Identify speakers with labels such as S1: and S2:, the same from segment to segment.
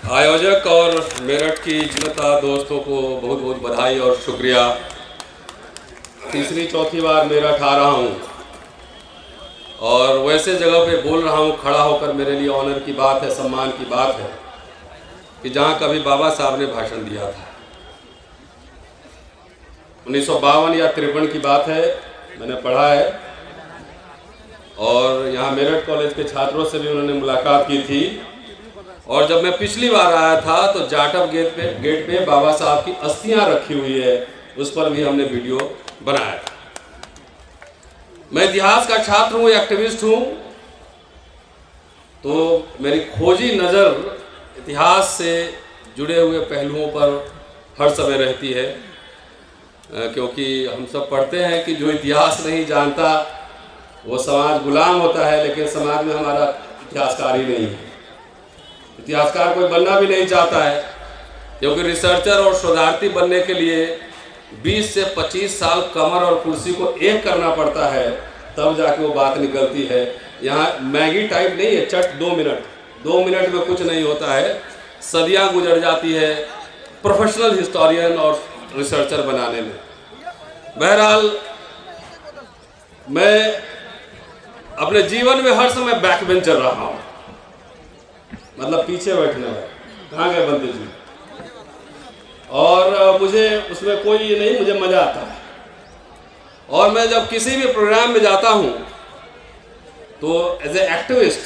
S1: आयोजक और मेरठ की जनता दोस्तों को बहुत बहुत बधाई और शुक्रिया। तीसरी चौथी बार मेरठ आ रहा हूँ और वैसे जगह पे बोल रहा हूँ खड़ा होकर, मेरे लिए ऑनर की बात है, सम्मान की बात है कि जहाँ कभी बाबा साहब ने भाषण दिया था। 1952 या 53 की बात है, मैंने पढ़ा है और यहाँ मेरठ कॉलेज के छात्रों से भी उन्होंने मुलाकात की थी। और जब मैं पिछली बार आया था तो जाटव गेट पे बाबा साहब की अस्थियां रखी हुई है, उस पर भी हमने वीडियो बनाया था। मैं इतिहास का छात्र हूँ, एक्टिविस्ट हूँ, तो मेरी खोजी नज़र इतिहास से जुड़े हुए पहलुओं पर हर समय रहती है, क्योंकि हम सब पढ़ते हैं कि जो इतिहास नहीं जानता वो समाज गुलाम होता है, लेकिन समाज में हमारा इतिहासकार ही नहीं है। इतिहासकार कोई बनना भी नहीं चाहता है, क्योंकि रिसर्चर और शोधार्थी बनने के लिए 20 से 25 साल कमर और कुर्सी को एक करना पड़ता है, तब जाके वो बात निकलती है। यहाँ मैगी टाइप नहीं है, चट 2 मिनट में कुछ नहीं होता है, सदियाँ गुजर जाती है प्रोफेशनल हिस्टोरियन और रिसर्चर बनाने में। बहरहाल मैं अपने जीवन में हर समय बैक बेंचर रहा हूँ, मतलब पीछे बैठने वाला। कहाँ गए बंदे जी? और मुझे उसमें कोई ये नहीं, मुझे मज़ा आता है। और मैं जब किसी भी प्रोग्राम में जाता हूँ तो एज ए एक्टिविस्ट,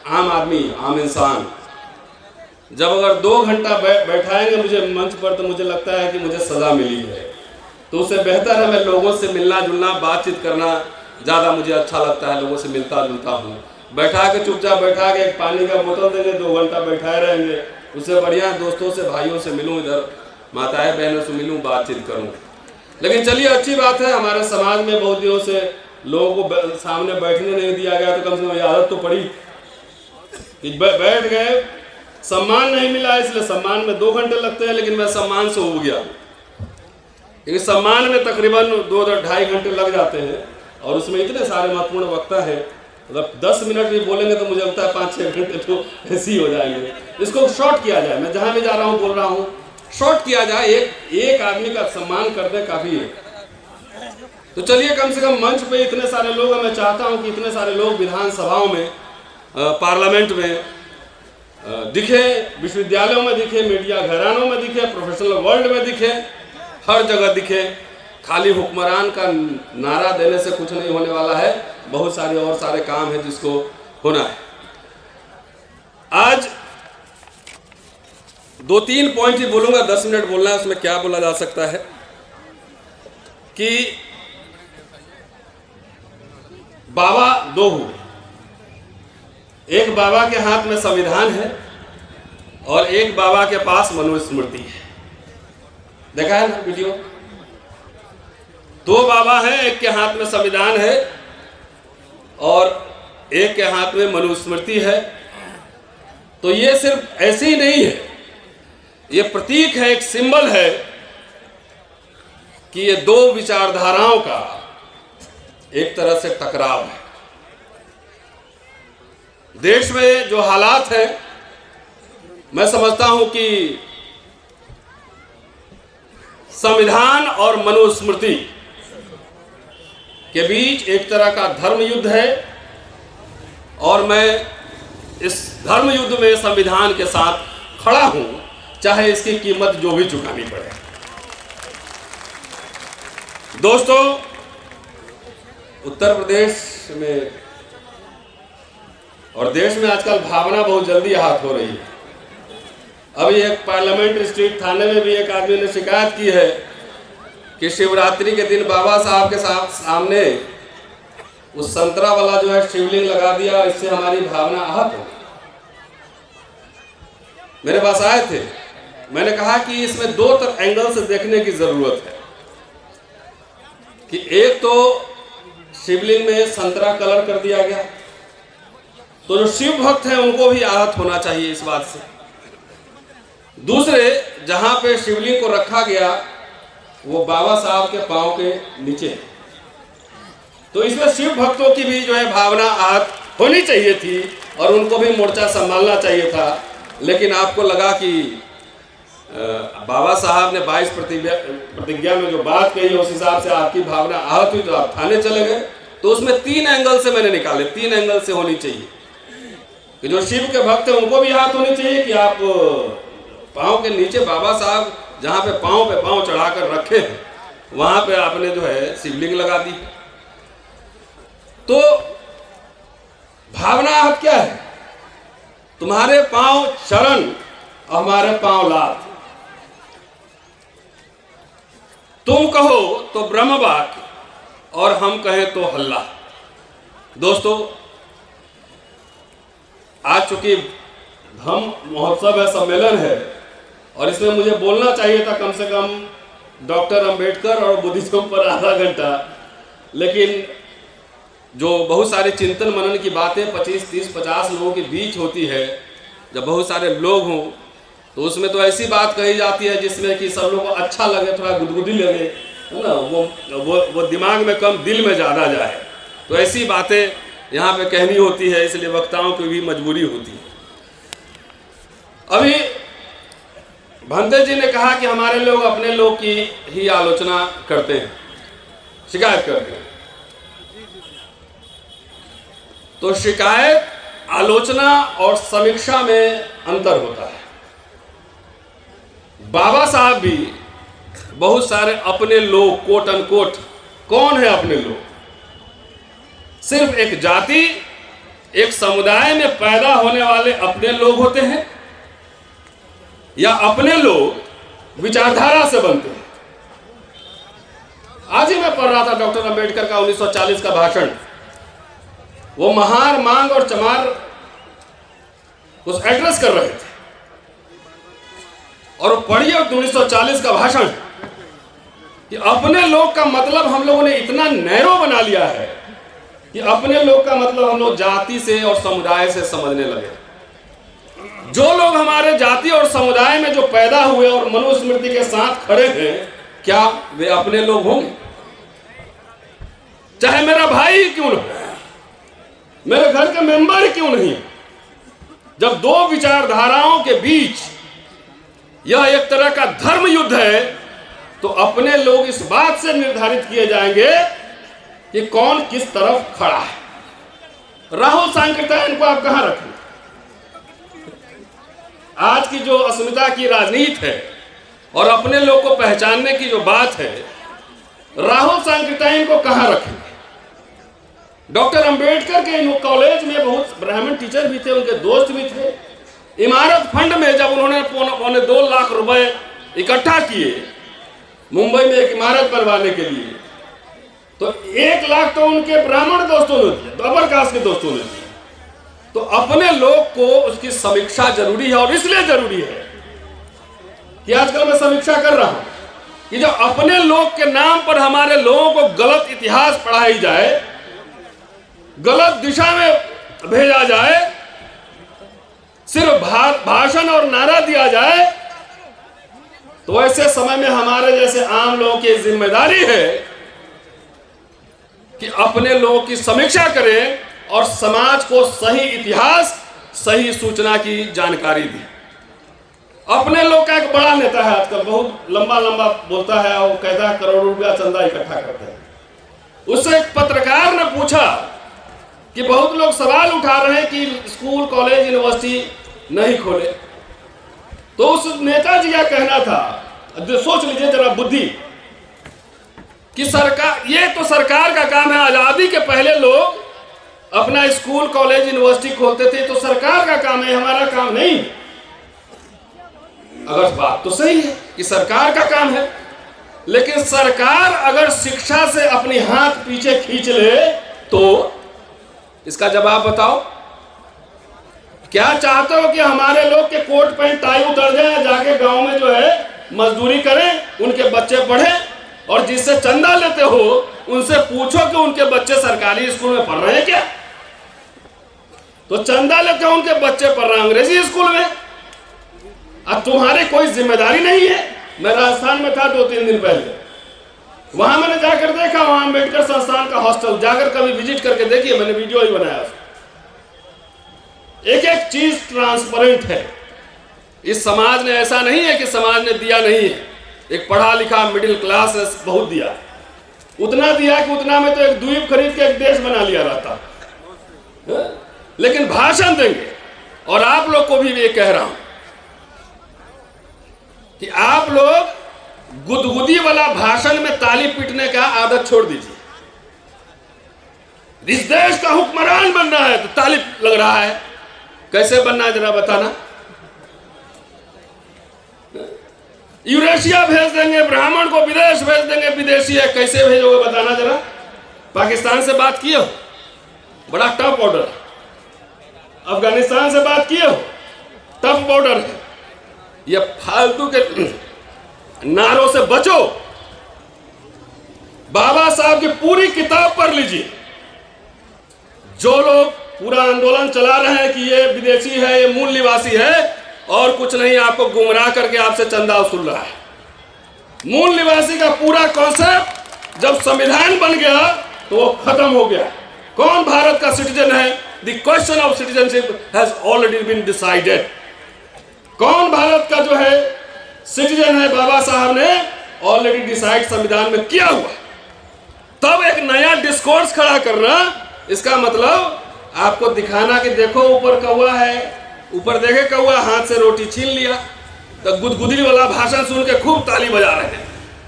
S1: आम आदमी, आम इंसान, जब अगर 2 घंटा बैठाएंगे मुझे मंच पर, तो मुझे लगता है कि मुझे सज़ा मिली है। तो उससे बेहतर है मैं लोगों से मिलना जुलना, बातचीत करना ज़्यादा मुझे अच्छा लगता है। लोगों से मिलता जुलता हूँ। बैठा के चुपचाप बैठा के एक पानी का बोतल देंगे, 2 घंटा बैठाए रहेंगे, उससे बढ़िया दोस्तों से, भाइयों से मिलूँ, इधर माताएं बहनों से मिलूँ, बातचीत करूँ। लेकिन चलिए, अच्छी बात है, हमारे समाज में बहुत दिनों से लोगों को सामने बैठने नहीं दिया गया, तो कम से कम आदत तो पड़ी कि बैठ गए। सम्मान नहीं मिला, इसलिए सम्मान में 2 घंटे लगते हैं, लेकिन मैं सम्मान से उब गया, क्योंकि सम्मान में तकरीबन 2-2.5 घंटे लग जाते हैं और उसमें इतने सारे महत्वपूर्ण वक्ता हैं। मतलब 10 मिनट भी बोलेंगे तो मुझे लगता है 5-6 घंटे तो ऐसे ही हो जाएंगे। इसको शॉर्ट किया जाए, मैं जहाँ भी जा रहा हूँ बोल रहा हूँ, शॉर्ट किया जाए, एक आदमी का सम्मान कर दे, काफ़ी है। तो चलिए, कम से कम मंच पे इतने सारे लोग हैं, मैं चाहता हूँ कि इतने सारे लोग विधानसभाओं में, पार्लियामेंट में दिखे, विश्वविद्यालयों में दिखे, मीडिया घरानों में दिखे, प्रोफेशनल वर्ल्ड में दिखे, हर जगह दिखे। खाली हुक्मरान का नारा देने से कुछ नहीं होने वाला है, बहुत सारे और सारे काम है जिसको होना है। आज 2-3 पॉइंट ही बोलूंगा, 10 मिनट बोलना है, उसमें क्या बोला जा सकता है कि बाबा 2 हुए। एक बाबा के हाथ में संविधान है और एक बाबा के पास मनुस्मृति है। देखा है ना वीडियो? 2 बाबा हैं, एक के हाथ में संविधान है और एक के हाथ में मनुस्मृति है। तो ये सिर्फ ऐसे ही नहीं है, ये प्रतीक है, एक सिंबल है कि ये 2 विचारधाराओं का एक तरह से टकराव है। देश में जो हालात है, मैं समझता हूं कि संविधान और मनुस्मृति के बीच एक तरह का धर्म युद्ध है और मैं इस धर्म युद्ध में संविधान के साथ खड़ा हूं, चाहे इसकी कीमत जो भी चुकानी पड़े। दोस्तों, उत्तर प्रदेश में और देश में आजकल भावना बहुत जल्दी हाथ हो रही है। अभी एक पार्लियामेंट स्ट्रीट थाने में भी एक आदमी ने शिकायत की है कि शिवरात्रि के दिन बाबा साहब के सामने उस संतरा वाला जो है शिवलिंग लगा दिया, इससे हमारी भावना आहत हो। मेरे पास आए थे, मैंने कहा कि इसमें 2 एंगल से देखने की जरूरत है कि एक तो शिवलिंग में संतरा कलर कर दिया गया, तो जो शिव भक्त हैं उनको भी आहत होना चाहिए इस बात से। दूसरे, जहां पे शिवलिंग को रखा गया वो बाबा साहब के पांव के नीचे, तो इसमें शिव भक्तों की भी जो है भावना आहत होनी चाहिए थी और उनको भी मोर्चा संभालना चाहिए था। लेकिन आपको लगा कि बाबा साहब ने 22 प्रतिज्ञा में जो बात कही उस हिसाब से आपकी भावना आहत हुई तो आप थाने चले गए। तो उसमें 3 एंगल से मैंने निकाले, 3 एंगल से होनी चाहिए कि जो शिव के भक्त हैं उनको भी आहत होनी चाहिए कि आप पाँव के नीचे बाबा साहब जहाँ पे पाँव चढ़ाकर रखे हैं वहाँ पे आपने जो है शिवलिंग लगा दी। तो भावना आहत क्या है? तुम्हारे पाँव शरण और हमारे पाँव लात। तुम कहो तो ब्रह्म वाक्य और हम कहें तो हल्ला। दोस्तों, आज चूंकि धम्म महोत्सव है, सम्मेलन है, और इसमें मुझे बोलना चाहिए था कम से कम डॉक्टर अंबेडकर और बुद्धिज्म पर आधा घंटा, लेकिन जो बहुत सारे चिंतन मनन की बातें 25, 30, 50 लोगों के बीच होती है, जब बहुत सारे लोग हों तो उसमें तो ऐसी बात कही जाती है जिसमें कि सब लोगों को अच्छा लगे, थोड़ा गुदगुदी लगे, है ना, वो दिमाग में कम दिल में ज़्यादा जाए। तो ऐसी बातें यहाँ पे कहनी होती है, इसलिए वक्ताओं की भी मजबूरी होती है। अभी भंते जी ने कहा कि हमारे लोग अपने लोग की ही आलोचना करते हैं, शिकायत करते हैं। तो शिकायत, आलोचना और समीक्षा में अंतर होता है। बाबा साहब भी बहुत सारे अपने लोग, कोट अनकोट, कौन है अपने लोग? सिर्फ एक जाति, एक समुदाय में पैदा होने वाले अपने लोग होते हैं, या अपने लोग विचारधारा से बनते हैं। आज ही मैं पढ़ रहा था डॉक्टर अंबेडकर का 1940 का भाषण। वो महार, मांग और चमार उस एड्रेस कर रहे थे, और पढ़िए 1940 का भाषण कि अपने लोग का मतलब हम लोगों ने इतना नैरो बना लिया है कि अपने लोग का मतलब हम लोग जाति से और समुदाय से समझने लगे। जो लोग हमारे जाति और समुदाय में जो पैदा हुए और मनुस्मृति के साथ खड़े थे, क्या वे अपने लोग होंगे? चाहे मेरा भाई क्यों न हो, मेरे घर के मेंबर क्यों नहीं, जब दो विचारधाराओं के बीच यह एक तरह का धर्म युद्ध है, तो अपने लोग इस बात से निर्धारित किए जाएंगे कि कौन किस तरफ खड़ा है। राहुल सांकृत्यायन को आप कहां रखें? आज की जो अस्मिता की राजनीति है और अपने लोग को पहचानने की जो बात है, राहुल सांकृत्यायन को कहां रखेंगे? डॉक्टर अंबेडकर के कॉलेज में बहुत ब्राह्मण टीचर भी थे, उनके दोस्त भी थे। इमारत फंड में जब उन्होंने 2.25 लाख रुपए इकट्ठा किए मुंबई में एक इमारत बनवाने के लिए, तो 1 लाख तो उनके ब्राह्मण दोस्तों ने दिया, अपर कास्ट के दोस्तों ने दिया। तो अपने लोग को उसकी समीक्षा जरूरी है, और इसलिए जरूरी है कि आजकल मैं समीक्षा कर रहा हूं कि जब अपने लोग के नाम पर हमारे लोगों को गलत इतिहास पढ़ाई जाए, गलत दिशा में भेजा जाए, सिर्फ भाषण और नारा दिया जाए, तो ऐसे समय में हमारे जैसे आम लोगों की जिम्मेदारी है कि अपने लोगों की समीक्षा करें और समाज को सही इतिहास, सही सूचना की जानकारी दें। अपने लोग का एक बड़ा नेता है आजकल, बहुत लंबा लंबा बोलता है और कहता है करोड़ों रुपया चंदा इकट्ठा करते हैं। उससे एक पत्रकार ने पूछा कि बहुत लोग सवाल उठा रहे हैं कि स्कूल, कॉलेज, यूनिवर्सिटी नहीं खोले, तो उस नेताजी का कहना था, सोच लीजिए जरा बुद्धि, कि सरकार, ये तो सरकार का काम है। आजादी के पहले लोग अपना स्कूल, कॉलेज, यूनिवर्सिटी खोलते थे, तो सरकार का काम है, हमारा काम नहीं। अगर बात तो सही है कि सरकार का काम है, लेकिन सरकार अगर शिक्षा से अपनी हाथ पीछे खींच ले तो इसका जवाब बताओ। क्या चाहते हो कि हमारे लोग के कोट पैंट टाई उतर जाए, जाके गांव में जो है मजदूरी करें, उनके बच्चे पढ़ें, और जिससे चंदा लेते हो उनसे पूछो कि उनके बच्चे सरकारी स्कूल में पढ़ रहे हैं क्या? तो चंदा लेते हो, उनके बच्चे पढ़ रहे हैं अंग्रेजी स्कूल में। अब तुम्हारी कोई जिम्मेदारी नहीं है। मैं राजस्थान में था 2-3 दिन पहले, वहां मैंने जाकर देखा, वहां अम्बेडकर संस्थान का हॉस्टल, जाकर कभी विजिट करके देखिए, मैंने वीडियो ही बनाया। एक एक चीज ट्रांसपेरेंट है, इस समाज ने ऐसा नहीं है कि समाज ने दिया नहीं है, एक पढ़ा लिखा मिडिल क्लास है, बहुत दिया, उतना दिया कि उतना में तो एक द्वीप खरीद के एक देश बना लिया रहता है? लेकिन भाषण देंगे। और आप लोग को भी ये कह रहा हूं कि आप लोग गुदगुदी वाला भाषण में ताली पीटने का आदत छोड़ दीजिए। इस देश का हुक्मरान बनना है तो ताली लग रहा है, कैसे बनना है जरा बताना। यूरेशिया भेज देंगे, ब्राह्मण को विदेश भेज देंगे, विदेशी है, कैसे भेजोगे बताना जरा। पाकिस्तान से बात किए हो, बड़ा टफ बॉर्डर। अफगानिस्तान से बात किए हो, टफ बॉर्डर है। ये फालतू के नारों से बचो। बाबा साहब की पूरी किताब पढ़ लीजिए। जो लोग पूरा आंदोलन चला रहे हैं कि ये विदेशी है, ये मूल निवासी है और कुछ नहीं, आपको गुमराह करके आपसे चंदा वसूल रहा है। मूल निवासी का पूरा कॉन्सेप्ट जब संविधान बन गया तो वो खत्म हो गया। कौन भारत का सिटीजन है? The question of citizenship has already been decided. कौन भारत का जो है सिटीजन है, बाबा साहब ने ऑलरेडी डिसाइड संविधान में किया हुआ। तब एक नया डिस्कोर्स खड़ा करना, इसका मतलब आपको दिखाना कि देखो ऊपर कौवा है, ऊपर देखे कौवा, हाथ से रोटी छीन लिया। तो गुदगुदी वाला भाषण सुन के खूब ताली बजा रहे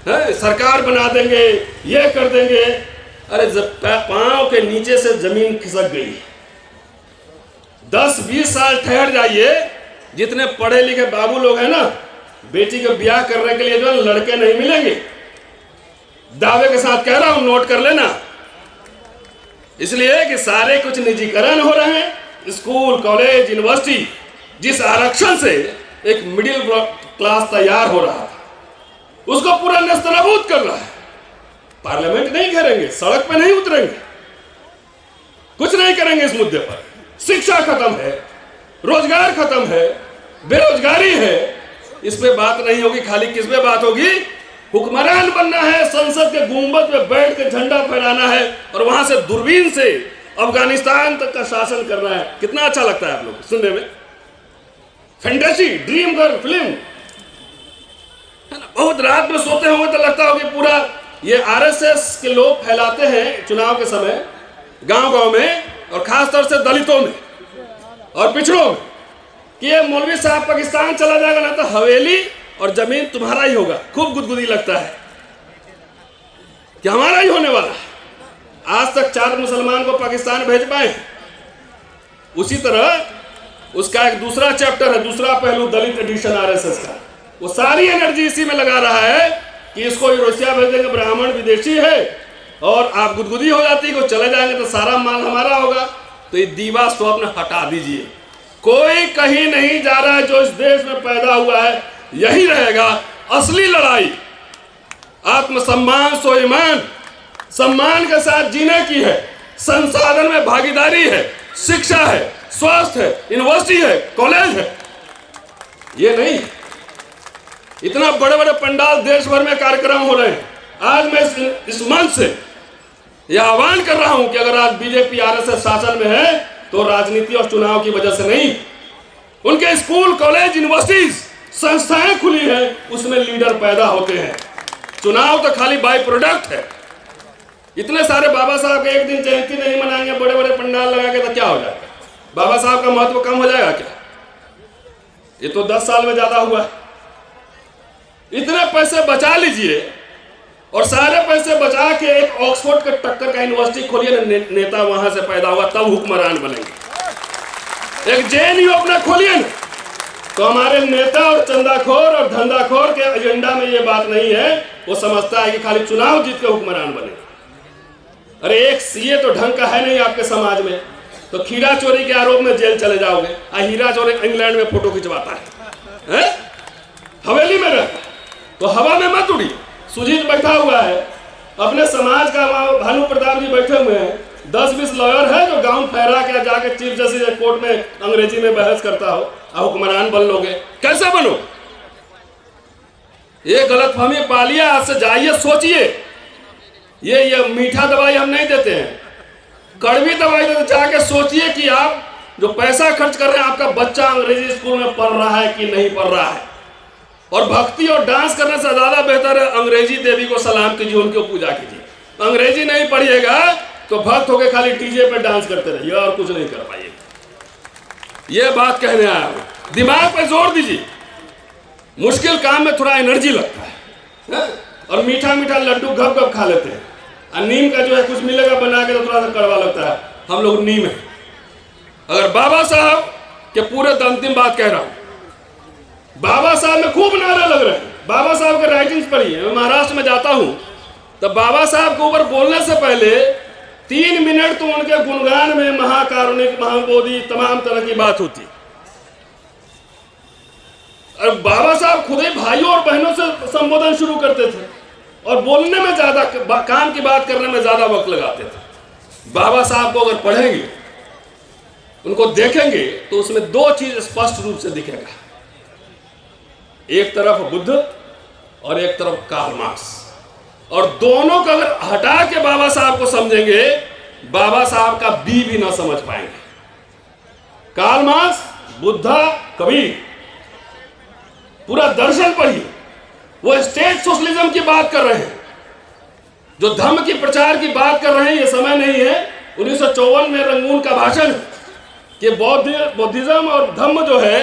S1: हैं, सरकार बना देंगे, ये कर देंगे। अरे जब पांव के नीचे से जमीन खिसक गई, 10-20 साल ठहर जाइए। जितने पढ़े लिखे बाबू लोग हैं ना, बेटी का ब्याह करने के लिए जो है लड़के नहीं मिलेंगे। दावे के साथ कह रहा हूं, नोट कर लेना। इसलिए कि सारे कुछ निजीकरण हो रहे हैं। स्कूल, कॉलेज, यूनिवर्सिटी, जिस आरक्षण से एक मिडिल क्लास तैयार हो रहा था, उसको पूरा नेस्तनाबूद कर रहा है। पार्लियामेंट नहीं घेरेंगे, सड़क पे नहीं उतरेंगे, कुछ नहीं करेंगे इस मुद्दे पर। शिक्षा खत्म है, रोजगार खत्म है, बेरोजगारी है, इस पे बात नहीं होगी। खाली किस पे बात होगी? हुक्मरान बनना है, संसद के गुंबद पे बैठ के झंडा फहराना है और वहां से दूरबीन से अफगानिस्तान तक का शासन करना है। कितना अच्छा लगता है आप लोग सुनने में? फैंटेसी, ड्रीम गर्ल फिल्म है ना। बहुत रात में सोते होंगे तो लगता होगा पूरा ये आरएसएस के लोग फैलाते हैं चुनाव के समय गांव-गांव में, और खासतौर से दलितों में और पिछड़ों में, कि ये मौलवी साहब पाकिस्तान चला जाएगा ना तो हवेली और जमीन तुम्हारा ही होगा। खूब गुदगुदी लगता है कि हमारा ही होने वाला है। आज तक 4 मुसलमान को पाकिस्तान भेज पाए। उसी तरह उसका एक दूसरा चैप्टर है, दूसरा पहलू, दलित एडिशन आरएसएस का। वो सारी एनर्जी इसी में लगा रहा है कि इसको यूरोशिया भेज देंगे, ब्राह्मण विदेशी है, और आप गुदगुदी हो जाती है, चले जाएंगे तो सारा माल हमारा होगा। तो ये दीवा स्वप्न हटा दीजिए। कोई कहीं नहीं जा रहा है। जो इस देश में पैदा हुआ है यही रहेगा। असली लड़ाई आत्मसम्मान, स्वाभिमान, सम्मान के साथ जीने की है। संसाधन में भागीदारी है, शिक्षा है, स्वास्थ्य है, यूनिवर्सिटी है, कॉलेज है। ये नहीं, इतना बड़े बड़े पंडाल देश भर में कार्यक्रम हो रहे हैं। आज मैं इस मंच से यह आह्वान कर रहा हूं कि अगर आज बीजेपी आरएसएस शासन में है तो राजनीति और चुनाव की वजह से नहीं। उनके स्कूल, कॉलेज, यूनिवर्सिटीज, संस्थाएं खुली हैं, उसमें लीडर पैदा होते हैं। चुनाव तो खाली बाई प्रोडक्ट है। इतने सारे बाबा साहब के एक दिन जयंती नहीं मनाएंगे, बड़े बड़े पंडाल लगा के, तो क्या हो जाएगा? बाबा साहब का महत्व कम हो जाएगा क्या? ये तो 10 साल में ज्यादा हुआ है। इतने पैसे बचा लीजिए और सारे पैसे बचा के एक ऑक्सफोर्ड के टक्कर का यूनिवर्सिटी खोलिए ना, नेता वहां से पैदा हुआ, तब हुक्मरान बनेंगे। एक जेएनयू अपना खोलिए ना, तो हमारे नेता और चंदाखोर और धंधाखोर के एजेंडा में ये बात नहीं है। वो समझता है कि खाली चुनाव जीत के हुक्मरान बने। अरे एक सीए तो ढंग का है नहीं आपके समाज में, तो खीरा चोरी के आरोप में जेल चले जाओगे। हीरा चोरी इंग्लैंड में फोटो खिंचवाता है, हवेली में रहता, तो हवा में मत उड़ी। सुजीत बैठा हुआ है, अपने समाज का, भानु प्रताप जी बैठे हुए हैं, 10-20 लॉयर है जो गाउन फहरा के जाके चीफ जस्टिस कोर्ट में अंग्रेजी में बहस करता हो। हुक्मरान बन लोगे? कैसे बनो? ये गलतफहमी पालिए। आज से जाइए, सोचिए। ये मीठा दवाई हम नहीं देते हैं, कड़वी दवाई देते। जाके सोचिए कि आप जो पैसा खर्च कर रहे हैं आपका बच्चा अंग्रेजी स्कूल में पढ़ रहा है कि नहीं पढ़ रहा है। और भक्ति और डांस करने से ज्यादा बेहतर है अंग्रेजी देवी को सलाम कीजिए, उनकी पूजा कीजिए। अंग्रेजी नहीं पढ़िएगा तो भक्त होके खाली डीजे पे डांस करते रहिए और कुछ नहीं कर पाइएगा। ये बात कहने आया हूं, दिमाग पे जोर दीजिए। मुश्किल काम में थोड़ा एनर्जी लगता है और मीठा मीठा लड्डू घप घप खा लेते हैं। और नीम का जो है कुछ मिलेगा बना के तो थोड़ा सा कड़वा लगता है, हम लोग नीम है। अगर बाबा साहब के पूरे अंतिम बात कह रहा हूं, बाबा साहब में खूब नारे लग रहे हैं। बाबा साहब के राइटिंग्स पढ़िए। मैं महाराष्ट्र में जाता हूं तो बाबा साहब के ऊपर बोलने से पहले 3 मिनट तो उनके गुणगान में महाकारुणिक, महाबोधि, तमाम तरह की बात होती। और बाबा साहब खुद ही भाइयों और बहनों से संबोधन शुरू करते थे और बोलने में ज्यादा, काम की बात करने में ज्यादा वक्त लगाते थे। बाबा साहब को अगर पढ़ेंगे, उनको देखेंगे तो उसमें 2 चीज स्पष्ट रूप से दिखेगा। एक तरफ बुद्ध और एक तरफ कार्ल मार्क्स, और दोनों को अगर हटा के बाबा साहब को समझेंगे, बाबा साहब का बी भी ना समझ पाएंगे। कार्ल मार्क्स, बुद्धा, कबीर, पूरा दर्शन पढ़िए। वो स्टेट सोशलिज्म की बात कर रहे हैं, जो धम्म की प्रचार की बात कर रहे हैं। ये समय नहीं है, 1954 में रंगून का भाषण कि बौद्धिज्म और धम्म जो है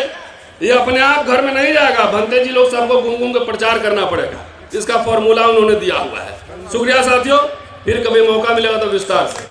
S1: ये अपने आप घर में नहीं जाएगा, भंते जी लोग सबको घूम घूम के प्रचार करना पड़ेगा। इसका फॉर्मूला उन्होंने दिया हुआ है। शुक्रिया साथियों, फिर कभी मौका मिलेगा तो विस्तार से।